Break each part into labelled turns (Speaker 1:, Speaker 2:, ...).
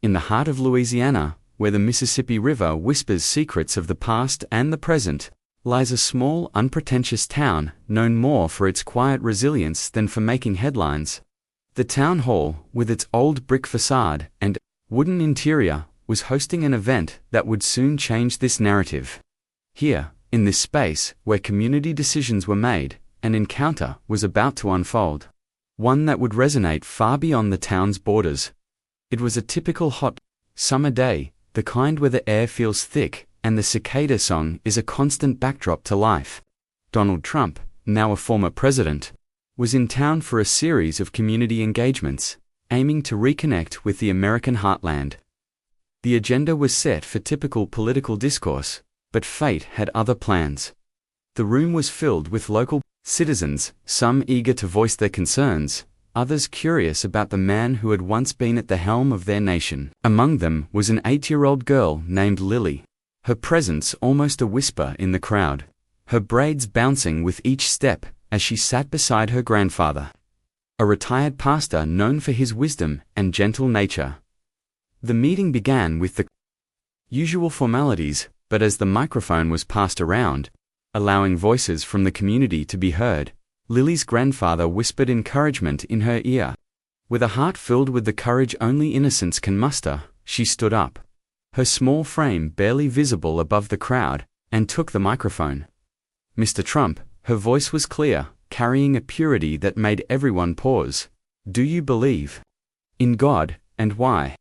Speaker 1: In the heart of Louisiana, where the Mississippi River whispers secrets of the past and the present, lies a small, unpretentious town known more for its quiet resilience than for making headlines. The town hall, with its old brick facade and wooden interior, was hosting an event that would soon change this narrative. Here, in this space where community decisions were made, an encounter was about to unfold. One that would resonate far beyond the town's borders. It was a typical hot summer day, the kind where the air feels thick and the cicada song is a constant backdrop to life. Donald Trump, now a former president, was in town for a series of community engagements, aiming to reconnect with the American heartland. The agenda was set for typical political discourse, but fate had other plans. The room was filled with local citizens, some eager to voice their concerns, others curious about the man who had once been at the helm of their nation. Among them was an 8-year-old girl named Lily, her presence almost a whisper in the crowd, her braids bouncing with each step as she sat beside her grandfather, a retired pastor known for his wisdom and gentle nature. The meeting began with the usual formalities, but as the microphone was passed around, allowing voices from the community to be heard, Lily's grandfather whispered encouragement in her ear. With a heart filled with the courage only innocence can muster, she stood up, her small frame barely visible above the crowd, and took the microphone. Mr. Trump, her voice was clear, carrying a purity that made everyone pause. Do you believe in God, and why?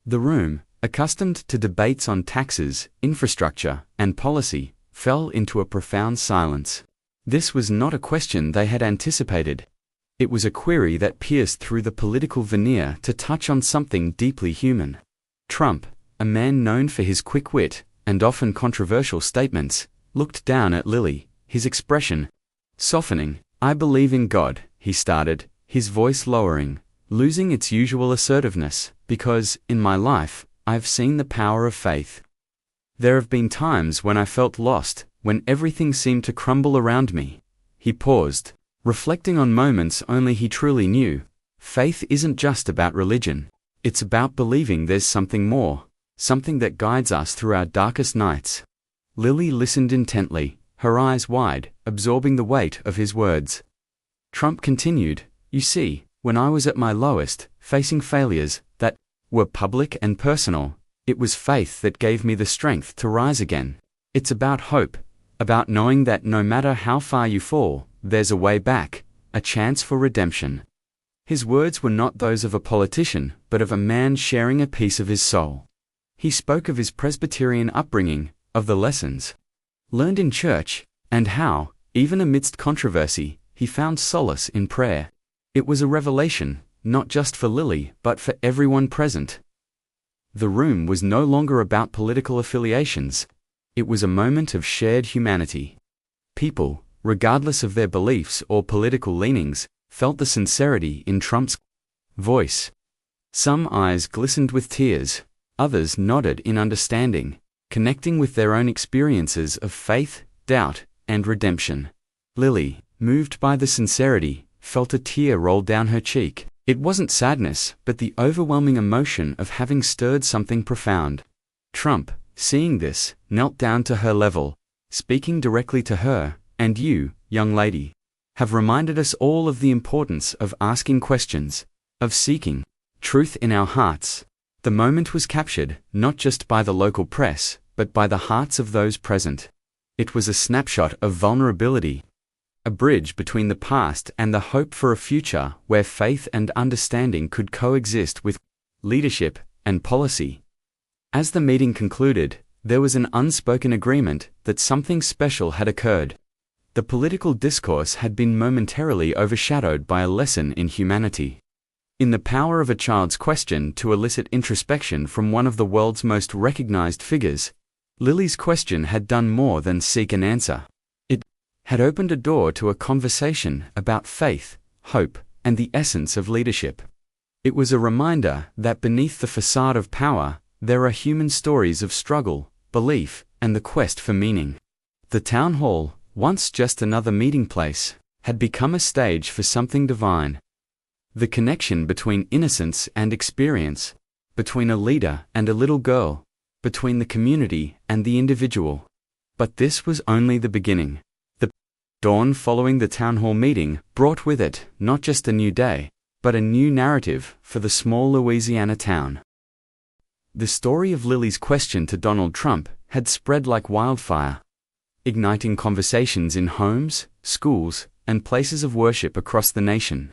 Speaker 1: The room, accustomed to debates on taxes, infrastructure, and policy, fell into a profound silence. This was not a question they had anticipated. It was a query that pierced through the political veneer to touch on something deeply human. Trump, a man known for his quick wit and often controversial statements, looked down at Lily, his expression softening. I believe in God, he started, his voice lowering, losing its usual assertiveness, because, in my life, I've seen the power of faith. There have been times when I felt lost, when everything seemed to crumble around me. He paused, reflecting on moments only he truly knew. Faith isn't just about religion. It's about believing there's something more, something that guides us through our darkest nights. Lily listened intently, her eyes wide, absorbing the weight of his words. Trump continued, You see, when I was at my lowest, facing failures that were public and personal, it was faith that gave me the strength to rise again. It's about hope, about knowing that no matter how far you fall, there's a way back, a chance for redemption. His words were not those of a politician, but of a man sharing a piece of his soul. He spoke of his Presbyterian upbringing, of the lessons learned in church, and how, even amidst controversy, he found solace in prayer. It was a revelation, not just for Lily, but for everyone present. The room was no longer about political affiliations. It was a moment of shared humanity. People, regardless of their beliefs or political leanings, felt the sincerity in Trump's voice. Some eyes glistened with tears, others nodded in understanding, connecting with their own experiences of faith, doubt, and redemption. Lily, moved by the sincerity, felt a tear roll down her cheek. It wasn't sadness, but the overwhelming emotion of having stirred something profound. Trump, seeing this, knelt down to her level, speaking directly to her, and you, young lady, have reminded us all of the importance of asking questions, of seeking truth in our hearts. The moment was captured, not just by the local press, but by the hearts of those present. It was a snapshot of vulnerability, a bridge between the past and the hope for a future where faith and understanding could coexist with leadership and policy. As the meeting concluded, there was an unspoken agreement that something special had occurred. The political discourse had been momentarily overshadowed by a lesson in humanity. In the power of a child's question to elicit introspection from one of the world's most recognized figures, Lily's question had done more than seek an answer. It had opened a door to a conversation about faith, hope, and the essence of leadership. It was a reminder that beneath the facade of power, there are human stories of struggle, belief, and the quest for meaning. The town hall, once just another meeting place, had become a stage for something divine. The connection between innocence and experience, between a leader and a little girl, between the community and the individual. But this was only the beginning. The dawn following the town hall meeting brought with it not just a new day, but a new narrative for the small Louisiana town. The story of Lily's question to Donald Trump had spread like wildfire, igniting conversations in homes, schools, and places of worship across the nation.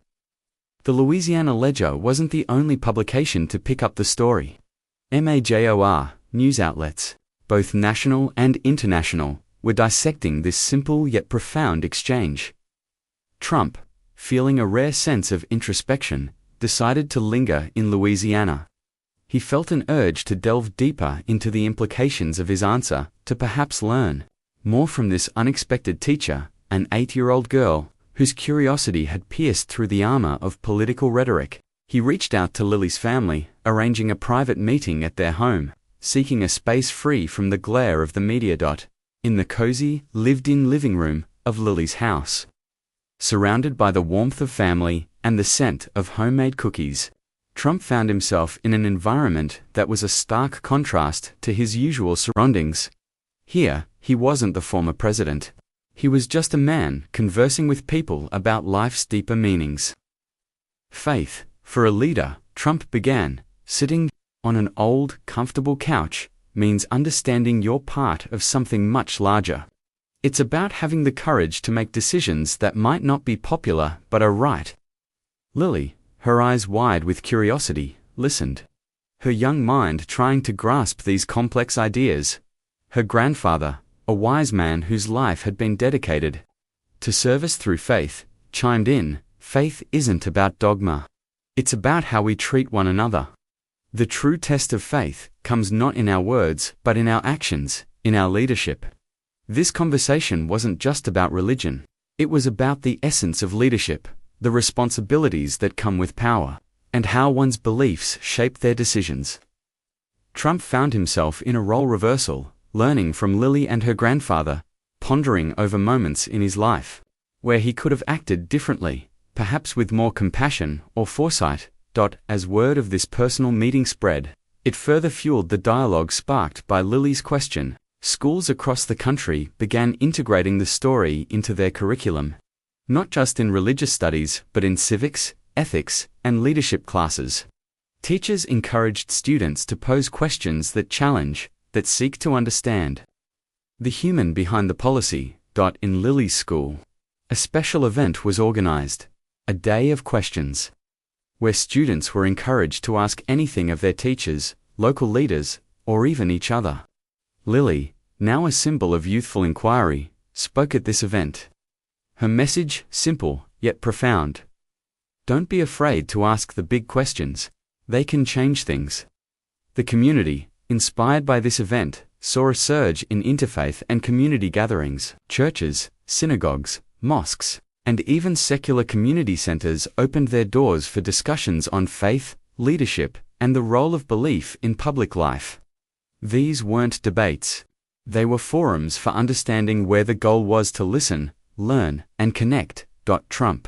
Speaker 1: The Louisiana Ledger wasn't the only publication to pick up the story. Major news outlets, both national and international, were dissecting this simple yet profound exchange. Trump, feeling a rare sense of introspection, decided to linger in Louisiana. He felt an urge to delve deeper into the implications of his answer, to perhaps learn more from this unexpected teacher, an 8-year-old girl, whose curiosity had pierced through the armor of political rhetoric. He reached out to Lily's family, arranging a private meeting at their home, seeking a space free from the glare of the media. In the cozy, lived-in living room of Lily's house. Surrounded by the warmth of family and the scent of homemade cookies, Trump found himself in an environment that was a stark contrast to his usual surroundings. Here, he wasn't the former president. He was just a man conversing with people about life's deeper meanings. Faith, for a leader, Trump began, sitting on an old, comfortable couch, means understanding you're part of something much larger. It's about having the courage to make decisions that might not be popular but are right. Lily, her eyes wide with curiosity, listened, her young mind trying to grasp these complex ideas. Her grandfather, a wise man whose life had been dedicated to service through faith, chimed in, "Faith isn't about dogma. It's about how we treat one another. The true test of faith comes not in our words, but in our actions, in our leadership." This conversation wasn't just about religion. It was about the essence of leadership, the responsibilities that come with power, and how one's beliefs shape their decisions. Trump found himself in a role reversal, learning from Lily and her grandfather, pondering over moments in his life where he could have acted differently, perhaps with more compassion or foresight. As word of this personal meeting spread, it further fueled the dialogue sparked by Lily's question. Schools across the country began integrating the story into their curriculum, not just in religious studies, but in civics, ethics, and leadership classes. Teachers encouraged students to pose questions that challenge, that seek to understand the human behind the policy. In Lily's school, a special event was organized, a day of questions, where students were encouraged to ask anything of their teachers, local leaders, or even each other. Lily, now a symbol of youthful inquiry, spoke at this event. Her message, simple yet profound. Don't be afraid to ask the big questions. They can change things. The community, inspired by this event, saw a surge in interfaith and community gatherings. Churches, synagogues, mosques, and even secular community centers opened their doors for discussions on faith, leadership, and the role of belief in public life. These weren't debates. They were forums for understanding where the goal was to listen, learn, and connect. Trump,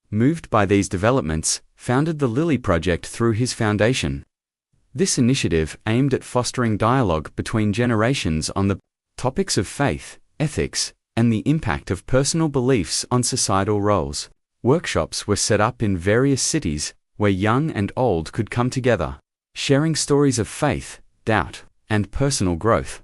Speaker 1: moved by these developments, founded the Lily Project through his foundation. This initiative aimed at fostering dialogue between generations on the topics of faith, ethics, and the impact of personal beliefs on societal roles. Workshops were set up in various cities, where young and old could come together, sharing stories of faith, doubt, and personal growth.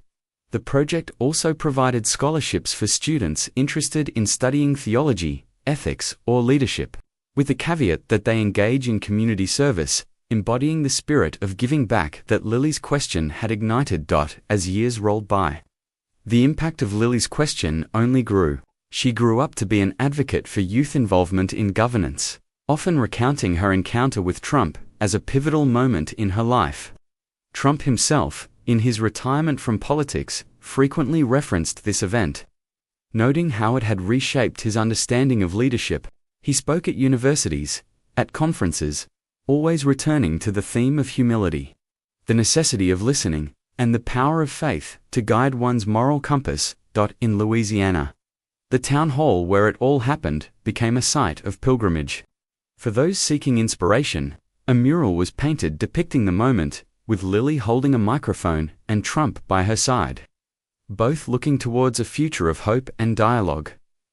Speaker 1: The project also provided scholarships for students interested in studying theology, ethics, or leadership, with the caveat that they engage in community service, embodying the spirit of giving back that Lily's question had ignited. As years rolled by, the impact of Lily's question only grew. She grew up to be an advocate for youth involvement in governance, often recounting her encounter with Trump as a pivotal moment in her life. Trump himself, in his retirement from politics, frequently referenced this event, noting how it had reshaped his understanding of leadership. He spoke at universities, at conferences, always returning to the theme of humility, the necessity of listening, and the power of faith to guide one's moral compass. In Louisiana, the town hall where it all happened became a site of pilgrimage. For those seeking inspiration, A mural was painted depicting the moment, with Lily holding a microphone and Trump by her side, both looking towards a future of hope and dialogue.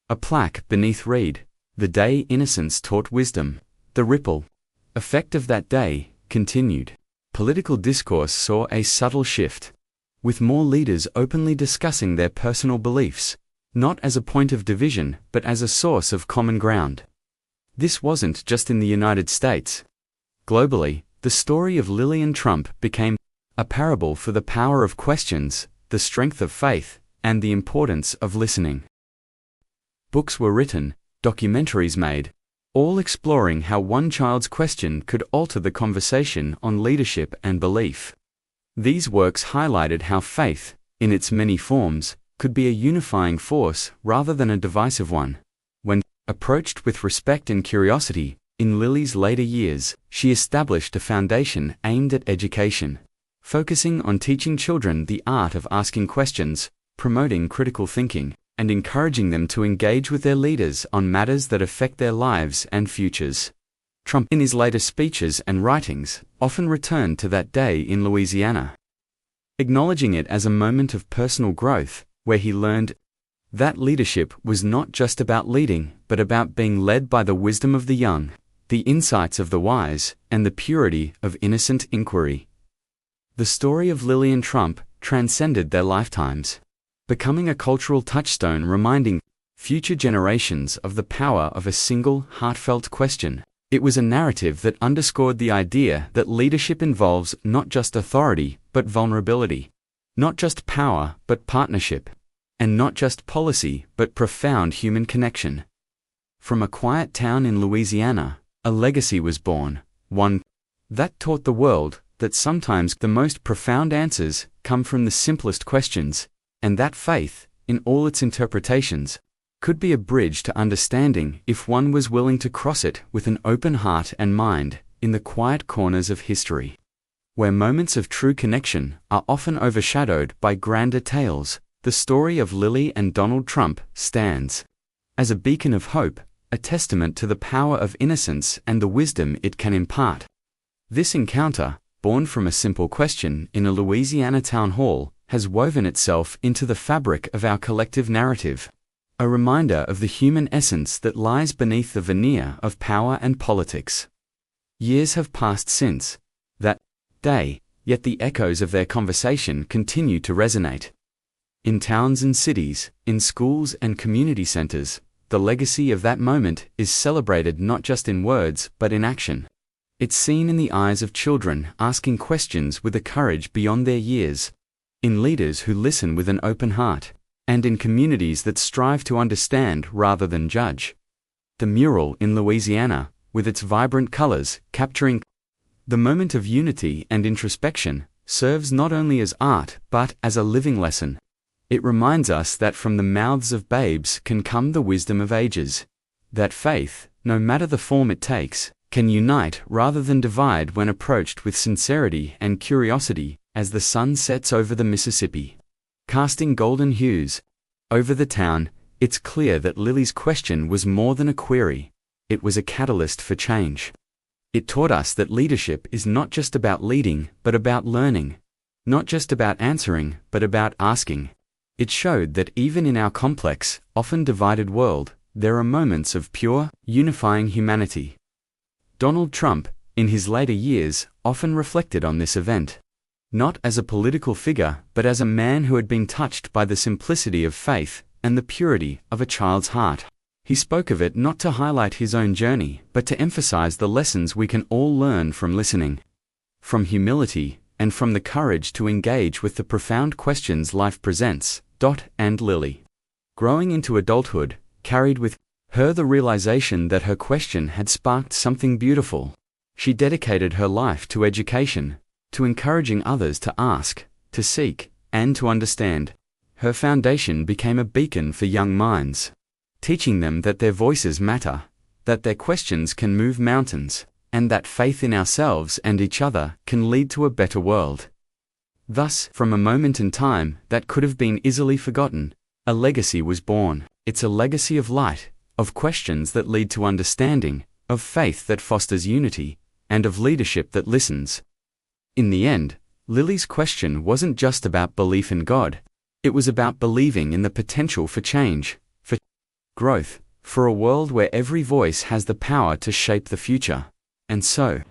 Speaker 1: A plaque beneath read, "The day innocence taught wisdom." The ripple effect of that day continued. Political discourse saw a subtle shift, with more leaders openly discussing their personal beliefs, not as a point of division but as a source of common ground. This wasn't just in the United States. Globally, the story of Lily and Trump became a parable for the power of questions, the strength of faith, and the importance of listening. Books were written, documentaries made, all exploring how one child's question could alter the conversation on leadership and belief. These works highlighted how faith, in its many forms, could be a unifying force rather than a divisive one. When approached with respect and curiosity, in Lily's later years, she established a foundation aimed at education, focusing on teaching children the art of asking questions, promoting critical thinking, and encouraging them to engage with their leaders on matters that affect their lives and futures. Trump, in his later speeches and writings, often returned to that day in Louisiana, acknowledging it as a moment of personal growth, where he learned that leadership was not just about leading, but about being led by the wisdom of the young, the insights of the wise, and the purity of innocent inquiry. The story of Lily and Trump transcended their lifetimes, becoming a cultural touchstone reminding future generations of the power of a single, heartfelt question. It was a narrative that underscored the idea that leadership involves not just authority, but vulnerability, not just power, but partnership, and not just policy, but profound human connection. From a quiet town in Louisiana, a legacy was born, one that taught the world that sometimes the most profound answers come from the simplest questions, and that faith, in all its interpretations, could be a bridge to understanding if one was willing to cross it with an open heart and mind in the quiet corners of history, where moments of true connection are often overshadowed by grander tales. The story of Lily and Donald Trump stands as a beacon of hope, a testament to the power of innocence and the wisdom it can impart. This encounter, born from a simple question in a Louisiana town hall, has woven itself into the fabric of our collective narrative, a reminder of the human essence that lies beneath the veneer of power and politics. Years have passed since that day, yet the echoes of their conversation continue to resonate. In towns and cities, in schools and community centers, the legacy of that moment is celebrated not just in words but in action. It's seen in the eyes of children asking questions with a courage beyond their years, in leaders who listen with an open heart, and in communities that strive to understand rather than judge. The mural in Louisiana, with its vibrant colors capturing the moment of unity and introspection, serves not only as art but as a living lesson. It reminds us that from the mouths of babes can come the wisdom of ages, that faith, no matter the form it takes, can unite rather than divide when approached with sincerity and curiosity. As the sun sets over the Mississippi, casting golden hues over the town, it's clear that Lily's question was more than a query. It was a catalyst for change. It taught us that leadership is not just about leading, but about learning, not just about answering, but about asking. It showed that even in our complex, often divided world, there are moments of pure, unifying humanity. Donald Trump, in his later years, often reflected on this event, not as a political figure, but as a man who had been touched by the simplicity of faith and the purity of a child's heart. He spoke of it not to highlight his own journey, but to emphasize the lessons we can all learn from listening, from humility, and from the courage to engage with the profound questions life presents. And Lily, growing into adulthood, carried with her the realization that her question had sparked something beautiful. She dedicated her life to education, to encouraging others to ask, to seek, and to understand. Her foundation became a beacon for young minds, teaching them that their voices matter, that their questions can move mountains, and that faith in ourselves and each other can lead to a better world. Thus, from a moment in time that could have been easily forgotten, a legacy was born. It's a legacy of light, of questions that lead to understanding, of faith that fosters unity, and of leadership that listens. In the end, Lily's question wasn't just about belief in God. It was about believing in the potential for change, for growth, for a world where every voice has the power to shape the future. And so,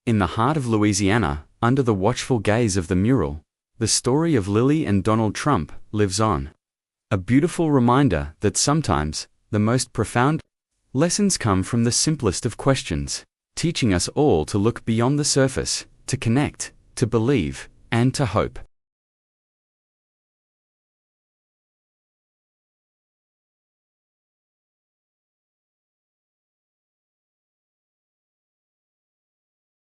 Speaker 1: in the heart of Louisiana, under the watchful gaze of the mural, the story of Lily and Donald Trump lives on. A beautiful reminder that sometimes, the most profound lessons come from the simplest of questions, teaching us all to look beyond the surface, to connect, to believe, and to hope.